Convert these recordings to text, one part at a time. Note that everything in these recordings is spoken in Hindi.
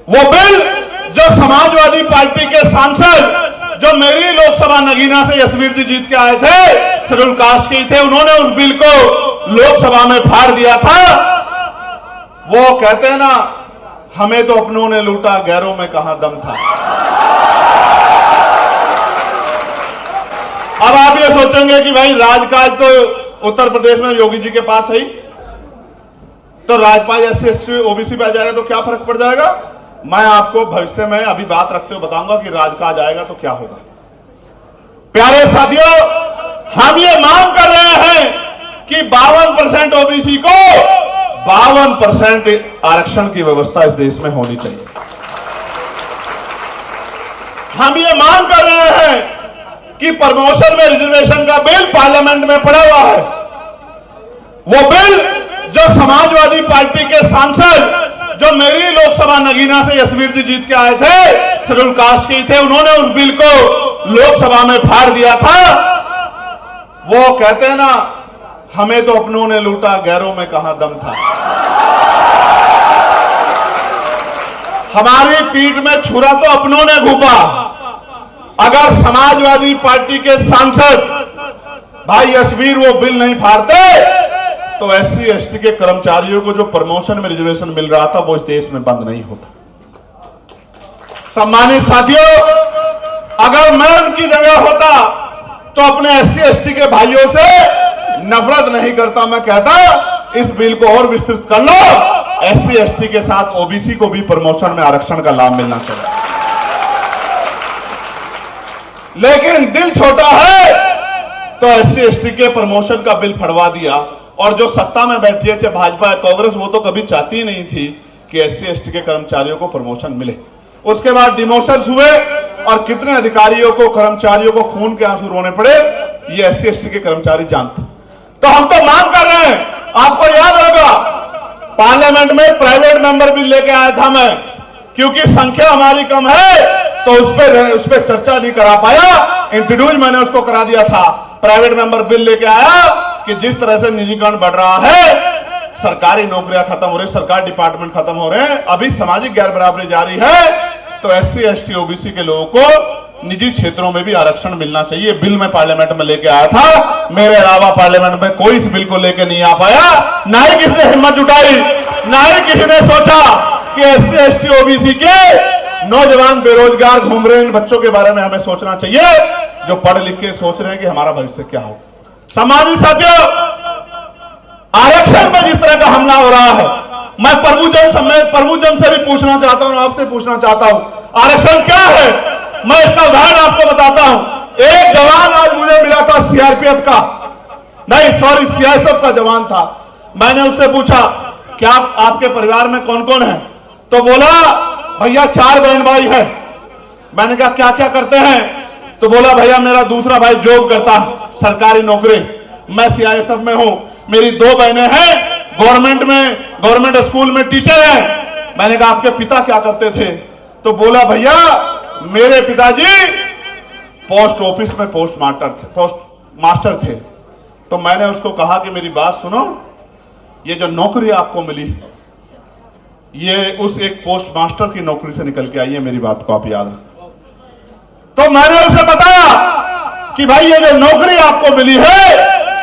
वो बिल जो समाजवादी पार्टी के सांसद जो मेरी लोकसभा नगीना से यशवीर जी जीत के आए थे, शेड्यूल कास्ट के थे, उन्होंने उस बिल को लोकसभा में फाड़ दिया था। वो कहते हैं ना, हमें तो अपनों ने लूटा, गैरों में कहां दम था। अब आप ये सोचेंगे कि भाई राजकाज तो उत्तर प्रदेश में योगी जी के पास है ही, तो राजपाल एससी एसटी ओबीसी पे आ जाएगा तो क्या फर्क पड़ जाएगा। मैं आपको भविष्य में अभी बात रखते हुए बताऊंगा कि राजकाज आएगा तो क्या होगा। प्यारे साथियों, हम ये मांग कर रहे हैं कि 52% ओबीसी को 52% आरक्षण की व्यवस्था इस देश में होनी चाहिए। हम ये मांग कर रहे हैं कि प्रमोशन में रिजर्वेशन का बिल पार्लियामेंट में पड़ा हुआ है, वो बिल जो समाजवादी पार्टी के सांसद जो मेरी लोकसभा नगीना से यशवीर जी जीत के आए थे, शेड्यूल कास्ट के थे, उन्होंने उस बिल को लोकसभा में फाड़ दिया था। वो कहते हैं ना, हमें तो अपनों ने लूटा, गैरों में कहां दम था। हमारी पीठ में छुरा तो अपनों ने घूपा। अगर समाजवादी पार्टी के सांसद भाई यशवीर वो बिल नहीं फाड़ते तो एससी एसटी के कर्मचारियों को जो प्रमोशन में रिजर्वेशन मिल रहा था वो इस देश में बंद नहीं होता। सम्मानित साथियों, अगर मैं उनकी जगह होता तो अपने एससी एसटी के भाइयों से नफरत नहीं करता। मैं कहता इस बिल को और विस्तृत कर लो, एससी एसटी के साथ ओबीसी को भी प्रमोशन में आरक्षण का लाभ मिलना चाहिए। लेकिन दिल छोटा है तो एससी एसटी के प्रमोशन का बिल फड़वा दिया। और जो सत्ता में बैठी है, चाहे भाजपा या कांग्रेस, वो तो कभी चाहती ही नहीं थी कि एससी एसटी के कर्मचारियों को प्रमोशन मिले। उसके बाद डिमोशन हुए और कितने अधिकारियों को, कर्मचारियों को खून के आंसू रोने पड़े, ये एससी एसटी के कर्मचारी जानते। तो हम तो मांग कर रहे हैं, आपको याद होगा पार्लियामेंट में प्राइवेट मेंबर बिल लेके आया था मैं, क्योंकि संख्या हमारी कम है तो उस पर चर्चा नहीं करा पाया। इंट्रोड्यूस मैंने उसको करा दिया था। प्राइवेट मेंबर बिल लेके आया कि जिस तरह से निजीकरण बढ़ रहा है, सरकारी नौकरियां खत्म हो रही, सरकारी डिपार्टमेंट खत्म हो रहे हैं, अभी सामाजिक गैर बराबरी जारी है, तो एससी एसटी ओबीसी के लोगों को निजी क्षेत्रों में भी आरक्षण मिलना चाहिए। बिल में पार्लियामेंट में लेके आया था, मेरे अलावा पार्लियामेंट में कोई इस बिल को लेके नहीं आ पाया। ना ही किसी ने हिम्मत जुटाई, ना ही किसी ने सोचा कि एससी एसटी ओबीसी के नौजवान बेरोजगार घूम रहे इन बच्चों के बारे में हमें सोचना चाहिए, जो पढ़ लिख के सोच रहे हैं कि हमारा भविष्य क्या हो। सम्मानित साथियों, आरक्षण में जिस तरह का हमला हो रहा है, मैं प्रभुजन से भी पूछना चाहता हूं, आपसे पूछना चाहता हूं, आरक्षण क्या है। मैं इसका उदाहरण आपको बताता हूं। एक जवान आज मुझे मिला था सीआरपीएफ का, नहीं सॉरी सीआईएसएफ का जवान था। मैंने उससे पूछा क्या आपके परिवार में कौन कौन है, तो बोला भैया 4 बहन भाई है। मैंने कहा क्या क्या करते हैं, तो बोला भैया मेरा दूसरा भाई जॉब करता, सरकारी नौकरी, मैं सीआईएसएफ में हूं, मेरी 2 बहनें हैं गवर्नमेंट स्कूल में टीचर हैं। मैंने कहा आपके पिता क्या करते थे, तो बोला भैया मेरे पिताजी पोस्ट ऑफिस में पोस्ट मास्टर थे। तो मैंने उसको कहा कि मेरी बात सुनो, ये जो नौकरी आपको मिली ये उस एक पोस्ट मास्टर की नौकरी से निकल के आई है, मेरी बात को आप याद रखो। तो मैंने उसे बताया कि भाई ये जो नौकरी आपको मिली है,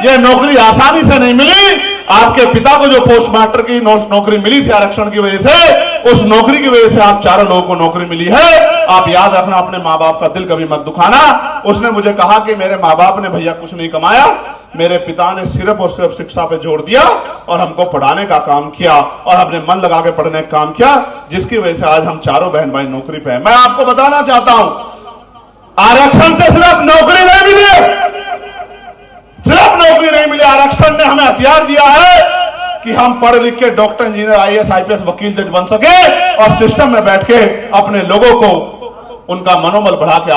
ये नौकरी आसानी से नहीं मिली। आपके पिता को जो पोस्ट मास्टर की नौकरी मिली थी आरक्षण की वजह से, उस नौकरी की वजह से आप चारों लोगों को नौकरी मिली है। आप याद रखना, अपने माँ बाप का दिल कभी मत दुखाना। उसने मुझे कहा कि मेरे माँ बाप ने भैया कुछ नहीं कमाया, मेरे पिता ने सिर्फ और सिर्फ शिक्षा पे जोर दिया और हमको पढ़ाने का काम किया और हमने मन लगा के पढ़ने का काम किया, जिसकी वजह से आज हम चारों बहन भाई नौकरी पे हैं। मैं आपको बताना चाहता हूं, आरक्षण से सिर्फ नौकरी नहीं मिली, सिर्फ नौकरी नहीं मिली, आरक्षण ने हमें हथियार दिया है कि हम पढ़ लिख के डॉक्टर, इंजीनियर, आईएएस, आईपीएस, वकील, जज बन सके और सिस्टम में बैठ के अपने लोगों को उनका मनोबल बढ़ा के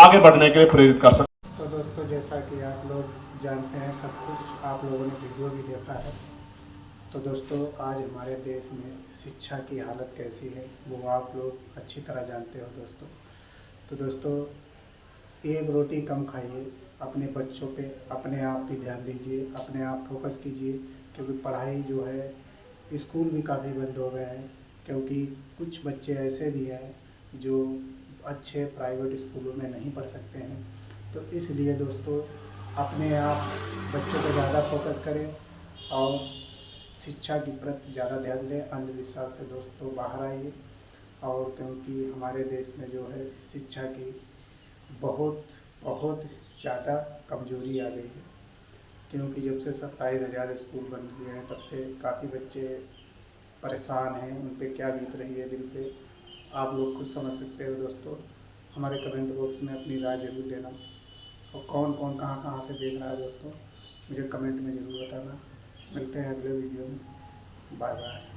आगे बढ़ने के लिए प्रेरित कर सके। तो दोस्तों, जैसा कि आप लोग जानते हैं, सब कुछ आप लोगों ने वीडियो भी देखा है। तो दोस्तों, आज हमारे देश में शिक्षा की हालत कैसी है वो आप लोग अच्छी तरह जानते हो दोस्तों। तो दोस्तों, एक रोटी कम खाइए, अपने बच्चों पे अपने आप भी ध्यान दीजिए, अपने आप फोकस कीजिए, क्योंकि पढ़ाई जो है, स्कूल भी काफ़ी बंद हो गए हैं, क्योंकि कुछ बच्चे ऐसे भी हैं जो अच्छे प्राइवेट स्कूलों में नहीं पढ़ सकते हैं। तो इसलिए दोस्तों अपने आप बच्चों पर ज़्यादा फोकस करें और शिक्षा की प्रति ज़्यादा ध्यान दें। अंधविश्वास से दोस्तों बाहर आइए, और क्योंकि हमारे देश में जो है शिक्षा की बहुत बहुत ज़्यादा कमज़ोरी आ गई है, क्योंकि जब से 27,000 स्कूल बन गए हैं तब से काफ़ी बच्चे परेशान हैं। उन पे क्या बीत रही है दिल पे, आप लोग खुद समझ सकते हो दोस्तों। हमारे कमेंट बॉक्स में अपनी राय ज़रूर देना, और कौन कौन कहाँ कहाँ से देख रहा है दोस्तों मुझे कमेंट में ज़रूर बताना। मिलते हैं अगले वीडियो में, बाय बाय।